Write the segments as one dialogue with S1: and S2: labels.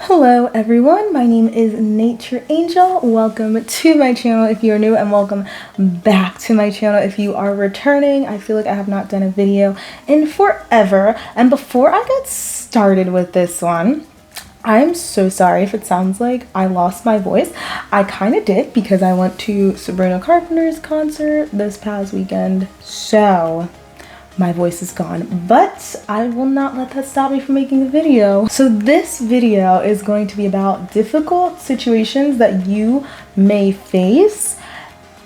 S1: Hello everyone, my name is Nature Angel. Welcome to my channel if you are new, and welcome back to my channel if you are returning. I feel like I have not done a video in forever, and before I get started with this one, I'm so sorry if it sounds like I lost my voice. I kind of did because I went to Sabrina Carpenter's concert this past weekend, so my voice is gone, but I will not let that stop me from making a video. So this video is going to be about difficult situations that you may face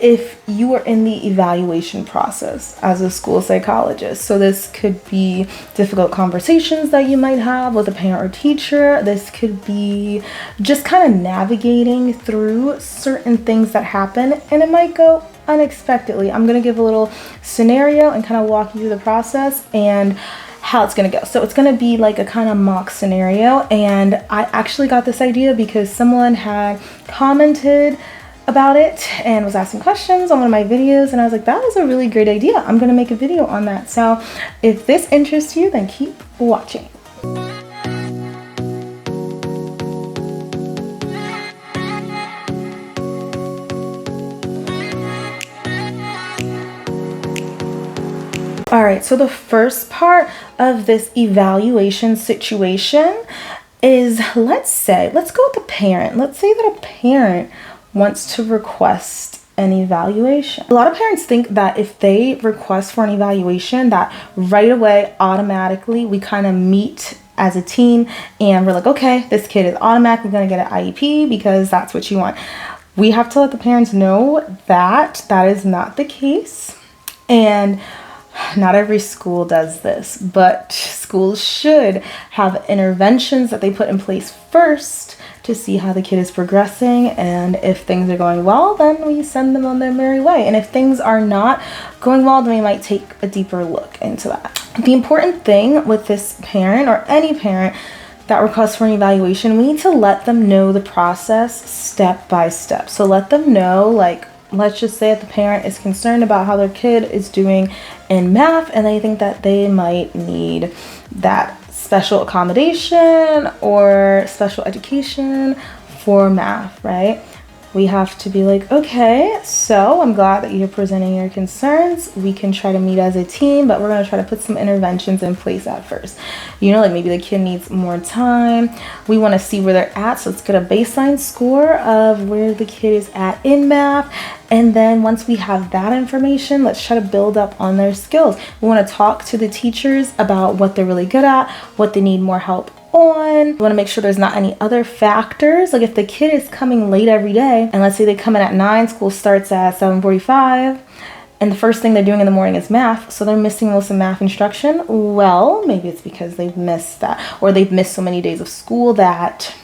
S1: if you are in the evaluation process as a school psychologist. So this could be difficult conversations that you might have with a parent or teacher. This could be just kind of navigating through certain things that happen, and it might go unexpectedly. I'm going to give a little scenario and kind of walk you through the process and how it's going to go. So it's going to be like a kind of mock scenario, and I actually got this idea because someone had commented about it and was asking questions on one of my videos, and I was like, that is a really great idea. I'm going to make a video on that. So if this interests you, then keep watching. All right, so the first part of this evaluation situation is, let's go with the parent. Let's say that a parent wants to request an evaluation. A lot of parents think that if they request for an evaluation, that right away, automatically, we kind of meet as a team and we're like, okay, this kid is automatically gonna get an IEP because that's what you want. We have to let the parents know that that is not the case, and not every school does this, but schools should have interventions that they put in place first to see how the kid is progressing, and if things are going well, then we send them on their merry way, and if things are not going well, then we might take a deeper look into that. The important thing with this parent or any parent that requests for an evaluation, we need to let them know the process step by step. So let them know, like, let's just say that the parent is concerned about how their kid is doing in math and they think that they might need that special accommodation or special education for math, right? We have to be like, okay, so I'm glad that you're presenting your concerns. We can try to meet as a team, but we're going to try to put some interventions in place at first. You know, like maybe the kid needs more time. We want to see where they're at. So let's get a baseline score of where the kid is at in math. And then once we have that information, let's try to build up on their skills. We want to talk to the teachers about what they're really good at, what they need more help on. We want to make sure there's not any other factors. Like if the kid is coming late every day, and let's say they come in at 9, school starts at 7:45, and the first thing they're doing in the morning is math, so they're missing most of math instruction. Well, maybe it's because they've missed that, or they've missed so many days of school that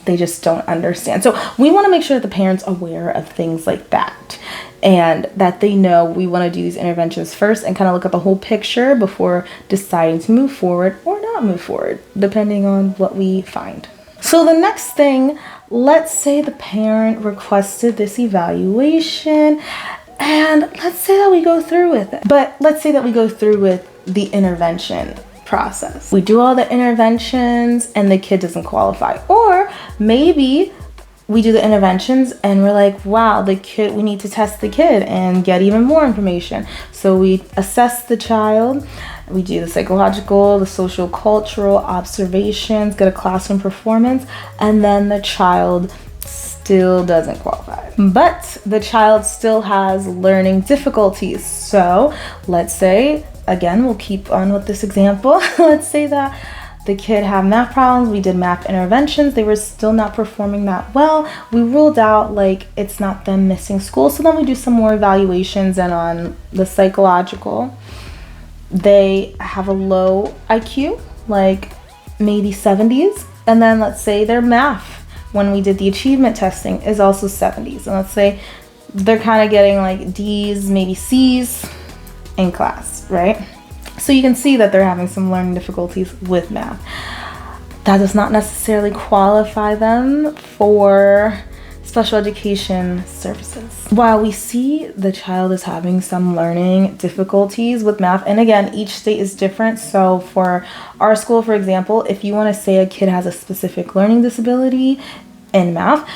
S1: they just don't understand. So we want to make sure that the parents are aware of things like that, and that they know we want to do these interventions first and kind of look at the whole picture before deciding to move forward or not move forward, depending on what we find. So the next thing, let's say the parent requested this evaluation, and let's say that we go through with it. But let's say that we go through with the intervention process. We do all the interventions and the kid doesn't qualify. Or maybe we do the interventions and we're like, wow, the kid, we need to test the kid and get even more information. So we assess the child, we do the psychological, the social cultural observations, get a classroom performance, and then the child still doesn't qualify. But the child still has learning difficulties. So let's say, again, we'll keep on with this example. Let's say that the kid had math problems. We did math interventions. They were still not performing that well. We ruled out like it's not them missing school. So then we do some more evaluations, and on the psychological, they have a low IQ, like maybe 70s. And then let's say their math, when we did the achievement testing, is also 70s. And let's say they're kind of getting like D's, maybe C's in class, right? So you can see that they're having some learning difficulties with math. That does not necessarily qualify them for special education services. While we see the child is having some learning difficulties with math, and again, each state is different. So for our school, for example, if you want to say a kid has a specific learning disability in math,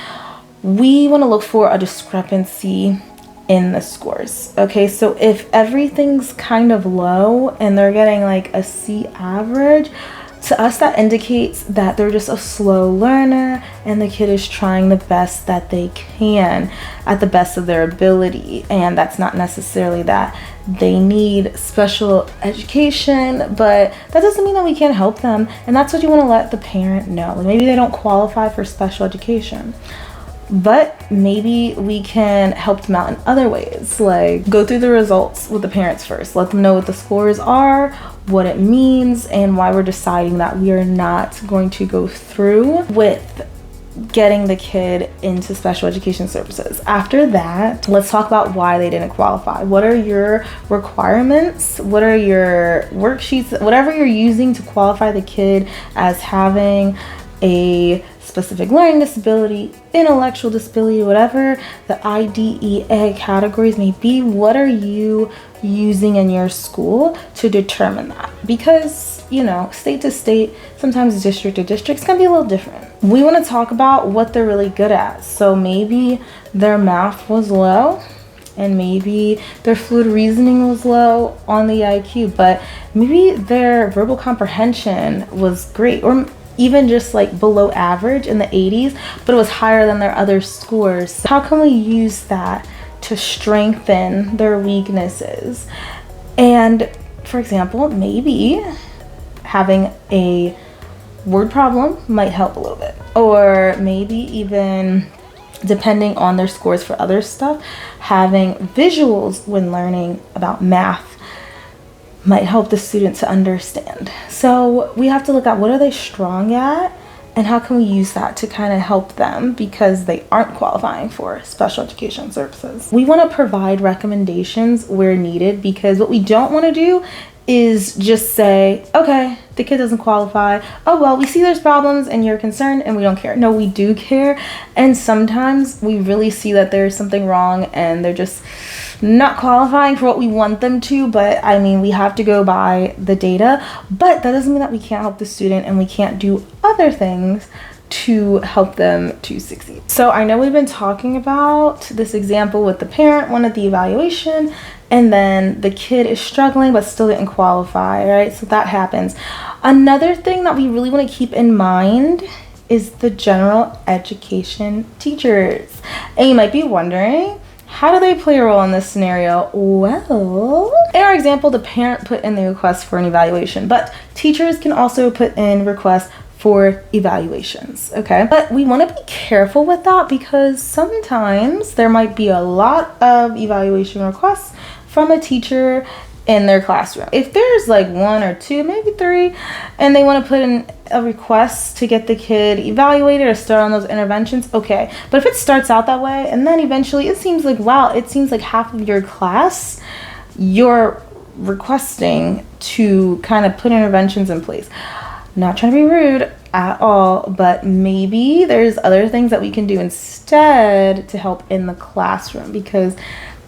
S1: we want to look for a discrepancy in the scores. Okay, so if everything's kind of low and they're getting like a C average, to us that indicates that they're just a slow learner and the kid is trying the best that they can at the best of their ability, and that's not necessarily that they need special education, but that doesn't mean that we can't help them, and that's what you want to let the parent know. Like maybe they don't qualify for special education, but maybe we can help them out in other ways, like go through the results with the parents first, let them know what the scores are, what it means, and why we're deciding that we are not going to go through with getting the kid into special education services. After that, let's talk about why they didn't qualify. What are your requirements? What are your worksheets? Whatever you're using to qualify the kid as having a specific learning disability, intellectual disability, whatever the IDEA categories may be, what are you using in your school to determine that? Because, you know, state to state, sometimes district to district, it's gonna be a little different. We want to talk about what they're really good at. So maybe their math was low, and maybe their fluid reasoning was low on the IQ, but maybe their verbal comprehension was great, or even just like below average in the 80s, but it was higher than their other scores. How can we use that to strengthen their weaknesses? And for example, maybe having a word problem might help a little bit, or maybe even, depending on their scores for other stuff, having visuals when learning about math might help the student to understand. So we have to look at what are they strong at and how can we use that to kind of help them because they aren't qualifying for special education services. We want to provide recommendations where needed, because what we don't want to do is just say, okay, the kid doesn't qualify. Oh, well, we see there's problems and you're concerned and we don't care. No, we do care. And sometimes we really see that there's something wrong and they're just not qualifying for what we want them to. But I mean, we have to go by the data, but that doesn't mean that we can't help the student and we can't do other things to help them to succeed. So I know we've been talking about this example with the parent wanted the evaluation and then the kid is struggling but still didn't qualify, right? So that happens. Another thing that we really want to keep in mind is the general education teachers. And you might be wondering, how do they play a role in this scenario? Well, in our example, the parent put in the request for an evaluation, but teachers can also put in requests for evaluations, okay? But we want to be careful with that because sometimes there might be a lot of evaluation requests from a teacher in their classroom. If there's like one or two, maybe three, and they want to put in a request to get the kid evaluated or start on those interventions, okay. But if it starts out that way and then eventually it seems like, wow, it seems like half of your class you're requesting to kind of put interventions in place. Not trying to be rude at all, but maybe there's other things that we can do instead to help in the classroom, because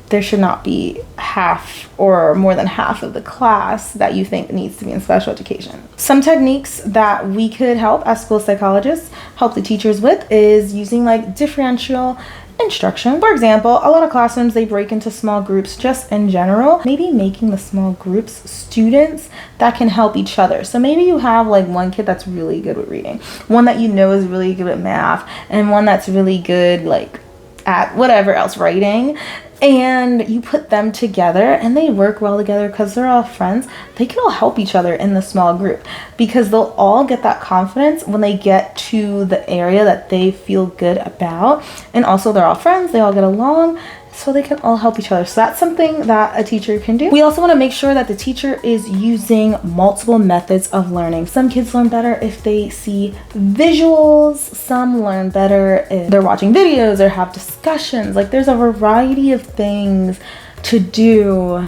S1: there should not be half or more than half of the class that you think needs to be in special education. Some techniques that we could help as school psychologists help the teachers with is using like differential instruction. For example, a lot of classrooms, they break into small groups just in general. Maybe making the small groups students that can help each other. So maybe you have like one kid that's really good with reading, one that you know is really good at math, and one that's really good like at whatever else, writing. And you put them together and they work well together because they're all friends. They can all help each other in the small group because they'll all get that confidence when they get to the area that they feel good about. And also they're all friends, they all get along, so they can all help each other. So that's something that a teacher can do. We also want to make sure that the teacher is using multiple methods of learning. Some kids learn better if they see visuals. Some learn better if they're watching videos or have discussions. Like there's a variety of things to do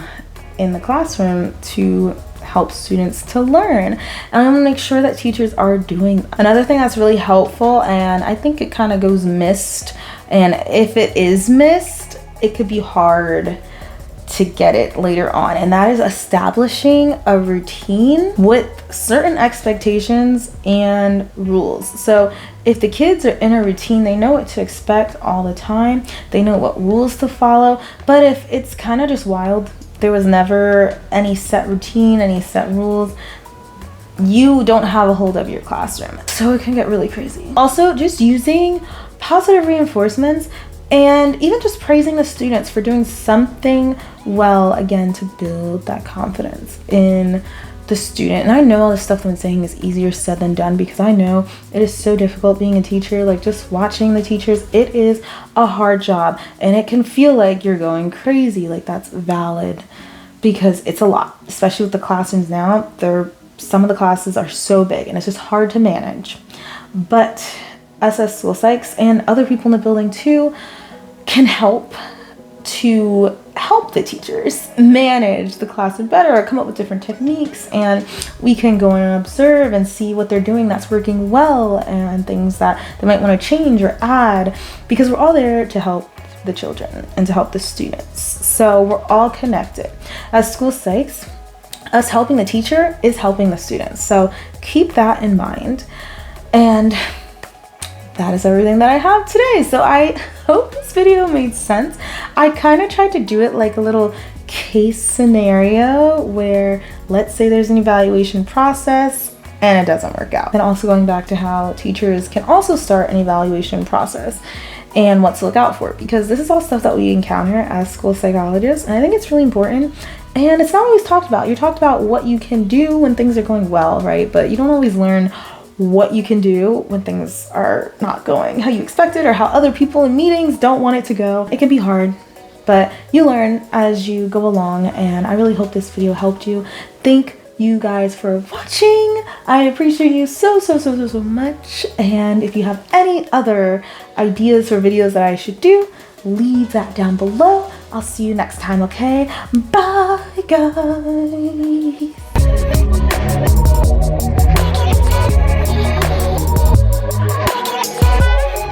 S1: in the classroom to help students to learn. And I want to make sure that teachers are doing. Another thing that's really helpful, and I think it kind of goes missed, and if it is missed, it could be hard to get it later on, and that is establishing a routine with certain expectations and rules. So if the kids are in a routine, they know what to expect all the time, they know what rules to follow. But if it's kind of just wild, there was never any set routine, any set rules, you don't have a hold of your classroom. So it can get really crazy. Also, just using positive reinforcements and even just praising the students for doing something well, again, to build that confidence in the student. And I know all the stuff that I'm saying is easier said than done, because I know it is so difficult being a teacher. Like, just watching the teachers, it is a hard job, and it can feel like you're going crazy. Like, that's valid, because it's a lot, especially with the classrooms now. Some of the classes are so big and it's just hard to manage. But us as school psychs and other people in the building too can help to help the teachers manage the classroom better, or come up with different techniques, and we can go in and observe and see what they're doing that's working well, and things that they might want to change or add, because we're all there to help the children and to help the students. So we're all connected. As school psychs, us helping the teacher is helping the students. So keep that in mind. And that is everything that I have today. So I hope this video made sense. I kind of tried to do it like a little case scenario where, let's say there's an evaluation process and it doesn't work out. And also going back to how teachers can also start an evaluation process and what to look out for, because this is all stuff that we encounter as school psychologists, and I think it's really important. And it's not always talked about. You're talked about what you can do when things are going well, right? But you don't always learn what you can do when things are not going how you expected, or how other people in meetings don't want it to go. It can be hard, but you learn as you go along, and I really hope this video helped you. Thank you guys for watching. I appreciate you so much. And if you have any other ideas for videos that I should do, leave that down below. I'll see you next time, okay? Bye, guys.